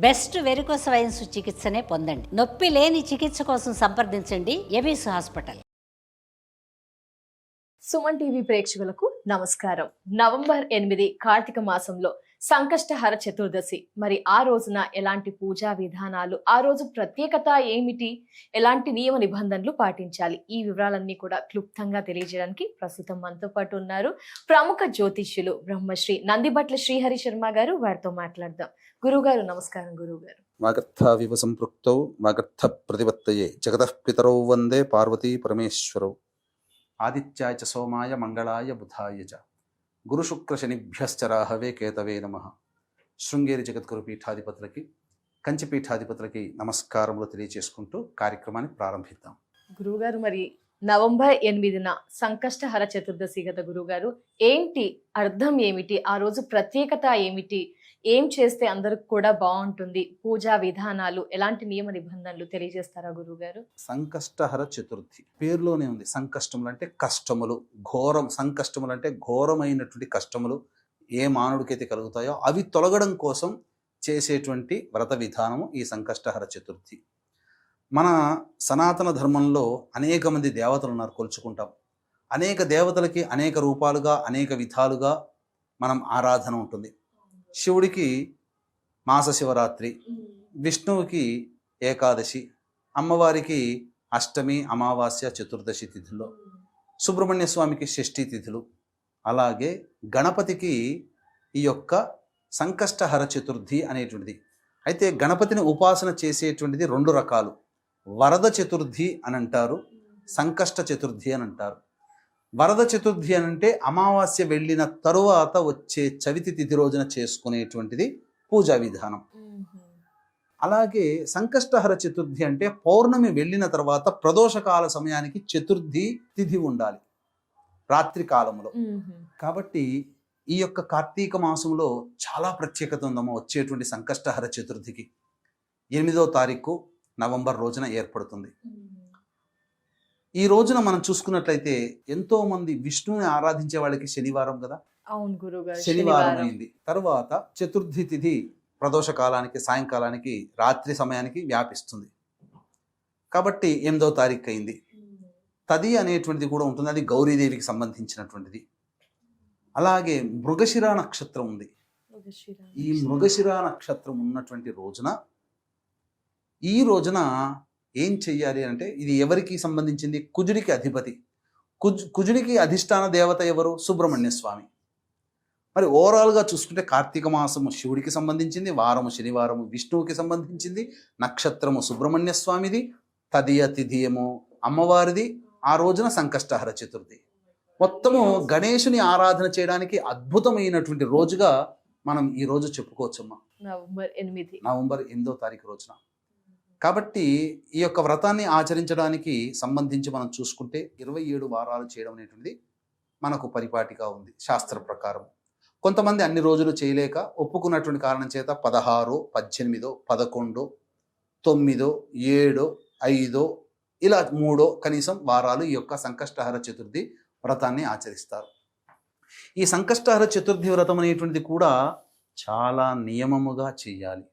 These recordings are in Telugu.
బెస్ట్ వెరికోస్ వైన్స్ చికిత్సనే పొందండి. నొప్పి లేని చికిత్స కోసం సంప్రదించండి ఎబిస్ హాస్పిటల్. సుమన్ టీవీ ప్రేక్షకులకు నమస్కారం. నవంబర్ 8 కార్తీక మాసంలో సంకష్టహర చతుర్దశి. మరి ఆ రోజున ఎలాంటి పూజా విధానాలు, ఆ రోజు ప్రత్యేకత ఏమిటి, ఎలాంటి నియమ నిబంధనలు పాటించాలి, ఈ వివరాలన్నీ కూడా క్లుప్తంగా తెలియజేయడానికి ప్రస్తుతం మనతో పాటు ఉన్నారు ప్రముఖ జ్యోతిష్యులు బ్రహ్మశ్రీ నందిబట్ల శ్రీహరి శర్మ గారు. వారితో మాట్లాడదాం. గురుగారు నమస్కారం. గురుగారు, వాగర్థావివ సంపృక్తౌ వాగర్థ ప్రతిపత్తయే జగతః పితరౌ వందే పార్వతీ పరమేశ్వరౌ. ఆదిత్యాయ చ సోమాయ మంగళాయ బుధాయ చ గురు శుక్ర శనిభ్యశ్చ రాహవే కేతవే నమః. శృంగేరి జగద్గురు పీఠాధిపతులకి, కంచి పీఠాధిపతులకి నమస్కారములు తెలియజేసుకుంటూ కార్యక్రమాన్ని ప్రారంభిద్దాం. గురువుగారు, మరి నవంబర్ 8న సంకష్టహర చతుర్దశి కదా గురుగారు, ఏంటి అర్థం ఏమిటి, ఆ రోజు ప్రత్యేకత ఏమిటి, ఏం చేస్తే అందరికి కూడా బాగుంటుంది, పూజా విధానాలు, ఎలాంటి నియమ నిబంధనలు తెలియజేస్తారా గురుగారు? సంకష్టహర చతుర్థి పేరులోనే ఉంది. సంకష్టములు అంటే కష్టములు, ఘోరం. సంకష్టములు అంటే ఘోరమైనటువంటి కష్టములు ఏ మానవుడికైతే కలుగుతాయో అవి తొలగడం కోసం చేసేటువంటి వ్రత విధానము ఈ సంకష్టహర చతుర్థి. మన సనాతన ధర్మంలో అనేక మంది దేవతలు ఉన్నారు, కొలుచుకుంటాం. అనేక దేవతలకి అనేక రూపాలుగా, అనేక విధాలుగా మనం ఆరాధన ఉంటుంది. శివుడికి మాస శివరాత్రి, విష్ణువుకి ఏకాదశి, అమ్మవారికి అష్టమి, అమావాస్య, చతుర్దశి తిథుల్లో, సుబ్రహ్మణ్య స్వామికి షష్ఠి తిథులు, అలాగే గణపతికి ఈ యొక్క సంకష్టహర చతుర్థి అనేటువంటిది. అయితే గణపతిని ఉపాసన చేసేటువంటిది రెండు రకాలు. వరద చతుర్థి అని అంటారు, సంకష్ట చతుర్థి అని అంటారు. వరద చతుర్థి అని అంటే అమావాస్య వెళ్ళిన తరువాత వచ్చే చవితి తిథి రోజున చేసుకునేటువంటిది పూజా విధానం. అలాగే సంకష్టహర చతుర్థి అంటే పౌర్ణమి వెళ్ళిన తర్వాత ప్రదోషకాల సమయానికి చతుర్థి తిథి ఉండాలి, రాత్రి కాలంలో. కాబట్టి ఈ యొక్క కార్తీక మాసంలో చాలా ప్రత్యేకత ఉందమ్మా. వచ్చేటువంటి సంకష్టహర చతుర్థికి 8వ తారీఖు నవంబర్ రోజున ఏర్పడుతుంది. ఈ రోజున మనం చూసుకున్నట్లయితే ఎంతో మంది విష్ణువుని ఆరాధించే వాళ్ళకి శనివారం కదా. అవును గురుగారు, శనివారం అయింది. తర్వాత చతుర్థి తిథి ప్రదోష కాలానికి, సాయంకాలానికి, రాత్రి సమయానికి వ్యాపిస్తుంది. కాబట్టి 8వ తారీఖు అయింది. తది అనేటువంటిది కూడా ఉంటుంది, అది గౌరీదేవికి సంబంధించినటువంటిది. అలాగే మృగశిర నక్షత్రం ఉంది. ఈ మృగశిర నక్షత్రం ఉన్నటువంటి రోజున, ఈ రోజున ఏం చెయ్యాలి అంటే, ఇది ఎవరికి సంబంధించింది? కుజుడికి అధిపతి. కుజుడికి అధిష్టాన దేవత ఎవరు? సుబ్రహ్మణ్య స్వామి. మరి ఓవరాల్గా చూసుకుంటే కార్తీక మాసము శివుడికి సంబంధించింది, వారము శనివారము విష్ణువుకి సంబంధించింది, నక్షత్రము సుబ్రహ్మణ్య స్వామిది, తదియ తిథియము అమ్మవారిది. ఆ రోజున సంకష్టహర చతుర్థి. మొత్తము గణేశుని ఆరాధన చేయడానికి అద్భుతమైనటువంటి రోజుగా మనం ఈ రోజు చెప్పుకోవచ్చమ్మా, నవంబర్ 8వ తారీఖు రోజున. కాబట్టి ఈ యొక్క వ్రతాన్ని ఆచరించడానికి సంబంధించి మనం చూసుకుంటే 27 వారాలు చేయడం అనేటువంటిది మనకు పరిపాటిగా ఉంది శాస్త్ర ప్రకారం. కొంతమంది అన్ని రోజులు చేయలేక ఒప్పుకున్నటువంటి కారణం చేత 16, 18, 11, 9, 7, 5 ఇలా 3 కనీసం వారాలు ఈ యొక్క సంకష్టహర చతుర్థి వ్రతాన్ని ఆచరిస్తారు. ఈ సంకష్టహర చతుర్థి వ్రతం అనేటువంటిది కూడా చాలా నియమముగా చేయాలి.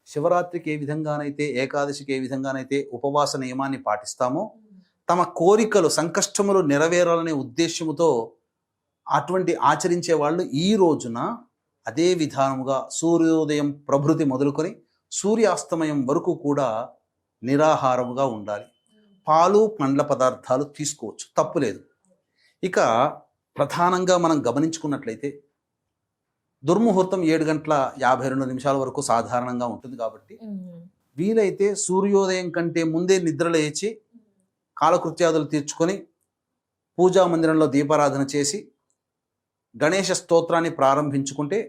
శివరాత్రికి ఏ విధంగానైతే, ఏకాదశికి ఏ విధంగానైతే ఉపవాస నియమాన్ని పాటిస్తామో, తమ కోరికలు, సంకష్టములు నెరవేరాలనే ఉద్దేశముతో అటువంటి ఆచరించే వాళ్ళు ఈ రోజున అదే విధానముగా సూర్యోదయం ప్రభృతి మొదలుకొని సూర్యాస్తమయం వరకు కూడా నిరాహారముగా ఉండాలి. పాలు, పండ్ల పదార్థాలు తీసుకోవచ్చు, తప్పులేదు. ఇక ప్రధానంగా మనం గమనించుకున్నట్లయితే దుర్ముహూర్తం 7:52 వరకు సాధారణంగా ఉంటుంది. కాబట్టి వీలైతే సూర్యోదయం కంటే ముందే నిద్రలేచి కాలకృత్యాదులు తీర్చుకొని పూజా మందిరంలో దీపారాధన చేసి గణేష స్తోత్రాన్ని ప్రారంభించుకుంటే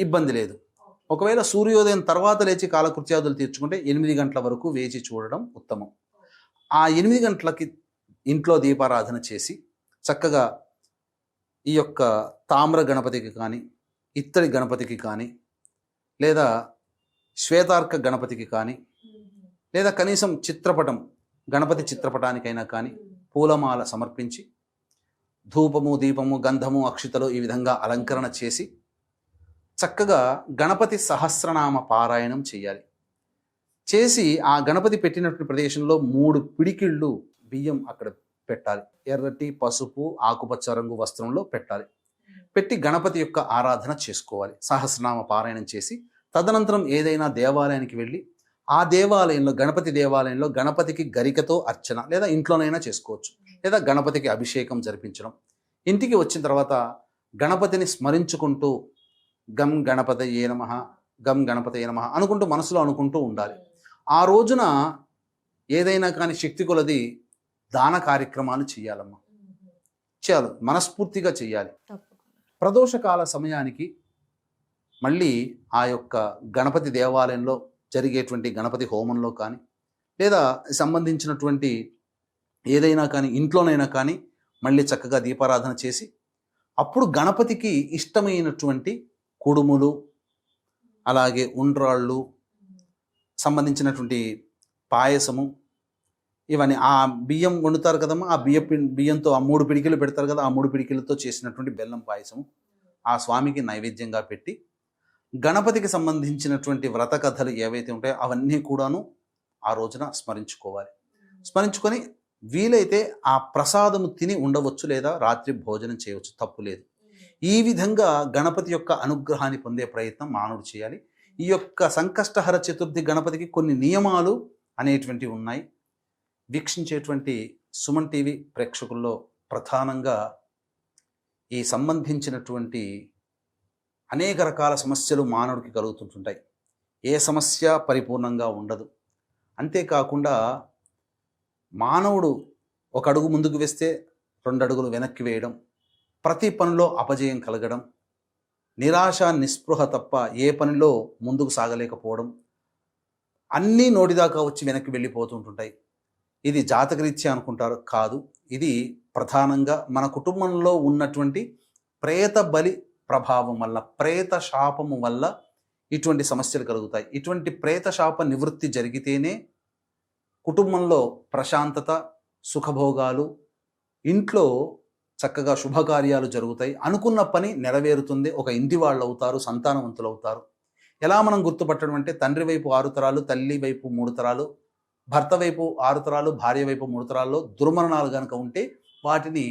ఇబ్బంది లేదు. ఒకవేళ సూర్యోదయం తర్వాత లేచి కాలకృత్యాదులు తీర్చుకుంటే 8 గంటల వరకు వేచి చూడడం ఉత్తమం. ఆ 8 గంటలకి ఇంట్లో దీపారాధన చేసి చక్కగా ఈ యొక్క తామ్ర గణపతికి కానీ, ఇత్తడి గణపతికి కానీ, లేదా శ్వేతార్క గణపతికి కానీ, లేదా కనీసం చిత్రపటం, గణపతి చిత్రపటానికైనా కానీ పూలమాల సమర్పించి ధూపము, దీపము, గంధము, అక్షితలు ఈ విధంగా అలంకరణ చేసి చక్కగా గణపతి సహస్రనామ పారాయణం చేయాలి. చేసి ఆ గణపతి పెట్టినటువంటి ప్రదేశంలో 3 పిడికిళ్ళు బియ్యం అక్కడ పెట్టాలి. ఎర్రటి, పసుపు, ఆకుపచ్చ రంగు వస్త్రంలో పెట్టాలి. పెట్టి గణపతి యొక్క ఆరాధన చేసుకోవాలి. సహస్రనామ పారాయణం చేసి తదనంతరం ఏదైనా దేవాలయానికి వెళ్ళి ఆ దేవాలయంలో, గణపతి దేవాలయంలో గణపతికి గరికతో అర్చన, లేదా ఇంట్లోనైనా చేసుకోవచ్చు, లేదా గణపతికి అభిషేకం జరిపించడం. ఇంటికి వచ్చిన తర్వాత గణపతిని స్మరించుకుంటూ గం గణపతయే నమః, గం గణపతయే నమః అనుకుంటూ మనసులో అనుకుంటూ ఉండాలి. ఆ రోజున ఏదైనా కానీ శక్తి కొలది దాన కార్యక్రమాలు చేయాలమ్మా. చేయాలి, మనస్ఫూర్తిగా చేయాలి. ప్రదోషకాల సమయానికి మళ్ళీ ఆ యొక్క గణపతి దేవాలయంలో జరిగేటువంటి గణపతి హోమంలో కానీ, లేదా సంబంధించినటువంటి ఏదైనా కానీ ఇంట్లోనైనా కానీ మళ్ళీ చక్కగా దీపారాధన చేసి అప్పుడు గణపతికి ఇష్టమైనటువంటి కుడుములు, అలాగే ఉండ్రాళ్ళు, సంబంధించినటువంటి పాయసము, ఇవన్నీ ఆ బియ్యం వండుతారు కదమ్మా, ఆ బియ్యంతో ఆ 3 పిడికిలు పెడతారు కదా, ఆ 3 పిడికిలతో చేసినటువంటి బెల్లం పాయసము ఆ స్వామికి నైవేద్యంగా పెట్టి గణపతికి సంబంధించినటువంటి వ్రత కథలు ఏవైతే ఉంటాయో అవన్నీ కూడాను ఆ రోజున స్మరించుకోవాలి. స్మరించుకొని వీలైతే ఆ ప్రసాదము తిని ఉండవచ్చు, లేదా రాత్రి భోజనం చేయవచ్చు, తప్పు లేదు. ఈ విధంగా గణపతి యొక్క అనుగ్రహాన్ని పొందే ప్రయత్నం మానవుడు చేయాలి. ఈ యొక్క సంకష్టహర చతుర్థి గణపతికి కొన్ని నియమాలు అనేటువంటివి ఉన్నాయి. వీక్షించేటువంటి సుమన్ టీవీ ప్రేక్షకుల్లో ప్రధానంగా ఈ సంబంధించినటువంటి అనేక రకాల సమస్యలు మానవుడికి కలుగుతుంటుంటాయి. ఏ సమస్య పరిపూర్ణంగా ఉండదు. అంతేకాకుండా మానవుడు ఒక అడుగు ముందుకు వేస్తే 2 అడుగులు వెనక్కి వేయడం, ప్రతి పనిలో అపజయం కలగడం, నిరాశ నిస్పృహ తప్ప ఏ పనిలో ముందుకు సాగలేకపోవడం, అన్నీ నోటిదాకా వచ్చి వెనక్కి వెళ్ళిపోతుంటుంటాయి. ఇది జాతకరీత్యా అనుకుంటారు, కాదు. ఇది ప్రధానంగా మన కుటుంబంలో ఉన్నటువంటి ప్రేత బలి ప్రభావం వల్ల, ప్రేత శాపము వల్ల ఇటువంటి సమస్యలు కలుగుతాయి. ఇటువంటి ప్రేత శాప నివృత్తి జరిగితేనే కుటుంబంలో ప్రశాంతత, సుఖభోగాలు, ఇంట్లో చక్కగా శుభకార్యాలు జరుగుతాయి, అనుకున్న పని నెరవేరుతుంది, ఒక ఇంటి వాళ్ళు అవుతారు, సంతానవంతులు అవుతారు. ఎలా మనం గుర్తుపట్టడం అంటే తండ్రి వైపు 6 తరాలు, తల్లి వైపు 3 తరాలు, భర్త వైపు 6 తరాలు, భార్య వైపు 3 తరాల్లో దుర్మరణాలు కనుక ఉంటే వాటిని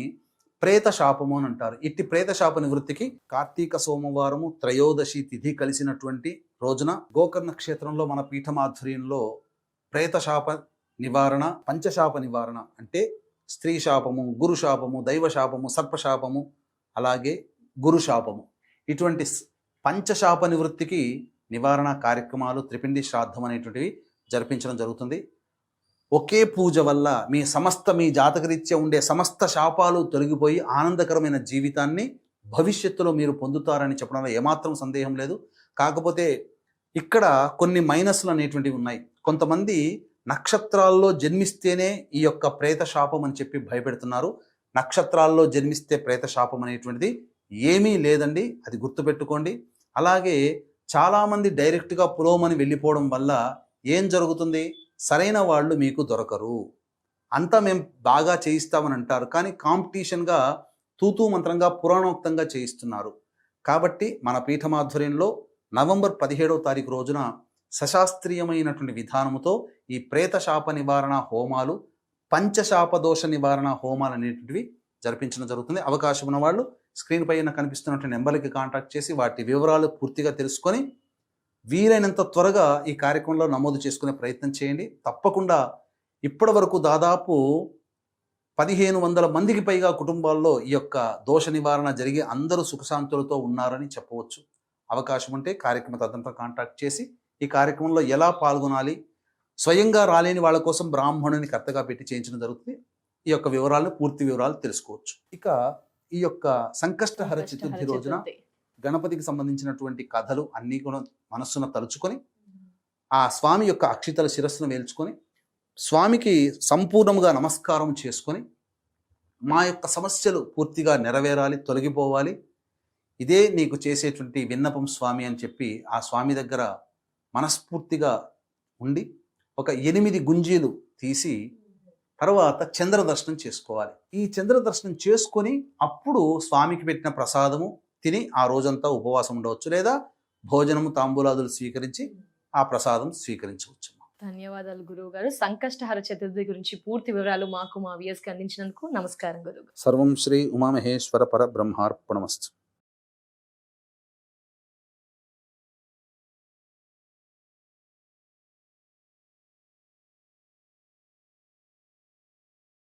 ప్రేత శాపము అని అంటారు. ఇట్టి ప్రేత శాప నివృత్తికి కార్తీక సోమవారము త్రయోదశి తిథి కలిసినటువంటి రోజున గోకర్ణ క్షేత్రంలో మన పీఠమాధ్వర్యంలో ప్రేత శాప నివారణ, పంచశాప నివారణ అంటే స్త్రీ శాపము, గురు శాపము, దైవ శాపము, సర్పశాపము, అలాగే గురు శాపము, ఇటువంటి పంచశాప నివృత్తికి నివారణ కార్యక్రమాలు, త్రిపిండి శ్రాద్ధం అనేటువంటివి జరిపించడం జరుగుతుంది. ఒకే పూజ వల్ల మీ జాతకరీత్యా ఉండే సమస్త శాపాలు తొలగిపోయి ఆనందకరమైన జీవితాన్ని భవిష్యత్తులో మీరు పొందుతారని చెప్పడంలో ఏమాత్రం సందేహం లేదు. కాకపోతే ఇక్కడ కొన్ని మైనస్లు అనేటువంటివి ఉన్నాయి. కొంతమంది నక్షత్రాల్లో జన్మిస్తేనే ఈ యొక్క ప్రేత శాపం అని చెప్పి భయపెడుతున్నారు. నక్షత్రాల్లో జన్మిస్తే ప్రేత శాపం అనేటువంటిది ఏమీ లేదండి, అది గుర్తుపెట్టుకోండి. అలాగే చాలామంది డైరెక్ట్గా పులోమని వెళ్ళిపోవడం వల్ల ఏం జరుగుతుంది, సరైన వాళ్ళు మీకు దొరకరు. అంతా మేము బాగా చేయిస్తామని అంటారు, కానీ కాంపిటీషన్గా తూతూ మంత్రంగా పురాణోక్తంగా చేయిస్తున్నారు. కాబట్టి మన పీఠమాధ్వర్యంలో నవంబర్ 17వ తారీఖు రోజున సశాస్త్రీయమైనటువంటి విధానముతో ఈ ప్రేత శాప నివారణ హోమాలు, పంచశాప దోష నివారణ హోమాలు అనేటువంటివి జరిపించడం జరుగుతుంది. అవకాశం ఉన్న వాళ్ళు స్క్రీన్ పైన కనిపిస్తున్నటువంటి నెంబర్కి కాంటాక్ట్ చేసి వాటి వివరాలు పూర్తిగా తెలుసుకొని వీలైనంత త్వరగా ఈ కార్యక్రమంలో నమోదు చేసుకునే ప్రయత్నం చేయండి. తప్పకుండా ఇప్పటి వరకు దాదాపు 1500 మందికి పైగా కుటుంబాల్లో ఈ యొక్క దోష నివారణ జరిగి అందరూ సుఖశాంతులతో ఉన్నారని చెప్పవచ్చు. అవకాశం ఉంటే కార్యక్రమ తదంతా కాంటాక్ట్ చేసి ఈ కార్యక్రమంలో ఎలా పాల్గొనాలి, స్వయంగా రాలేని వాళ్ళ కోసం బ్రాహ్మణుని కర్తగా పెట్టి చేయించడం జరుగుతుంది. ఈ యొక్క వివరాలను, పూర్తి వివరాలు తెలుసుకోవచ్చు. ఇక ఈ యొక్క సంకష్టహర చతుర్థి రోజున గణపతికి సంబంధించినటువంటి కథలు అన్నీ కూడా మనస్సున తలుచుకొని ఆ స్వామి యొక్క అక్షితల శిరస్సును వేల్చుకొని స్వామికి సంపూర్ణంగా నమస్కారం చేసుకొని మా యొక్క సమస్యలు పూర్తిగా నెరవేరాలి, తొలగిపోవాలి, ఇదే నీకు చేసేటువంటి విన్నపం స్వామి అని చెప్పి ఆ స్వామి దగ్గర మనస్ఫూర్తిగా ఉండి ఒక 8 గుంజీలు తీసి తర్వాత చంద్ర దర్శనం చేసుకోవాలి. ఈ చంద్ర దర్శనం చేసుకొని అప్పుడు స్వామికి పెట్టిన ప్రసాదము తిని ఆ రోజంతా ఉపవాసం ఉండవచ్చు, లేదా భోజనము తాంబూలాదులు స్వీకరించి ఆ ప్రసాదం స్వీకరించవచ్చు. ధన్యవాదాలు గురువు గారు. సంకష్టహర చతుర్థి గురించి పూర్తి వివరాలు మాకు మా వ్యూయర్స్ కి అందించినందుకు నమస్కారం గురువు గారు. సర్వం శ్రీ ఉమామహేశ్వర పర బ్రహ్మార్పణమస్తు.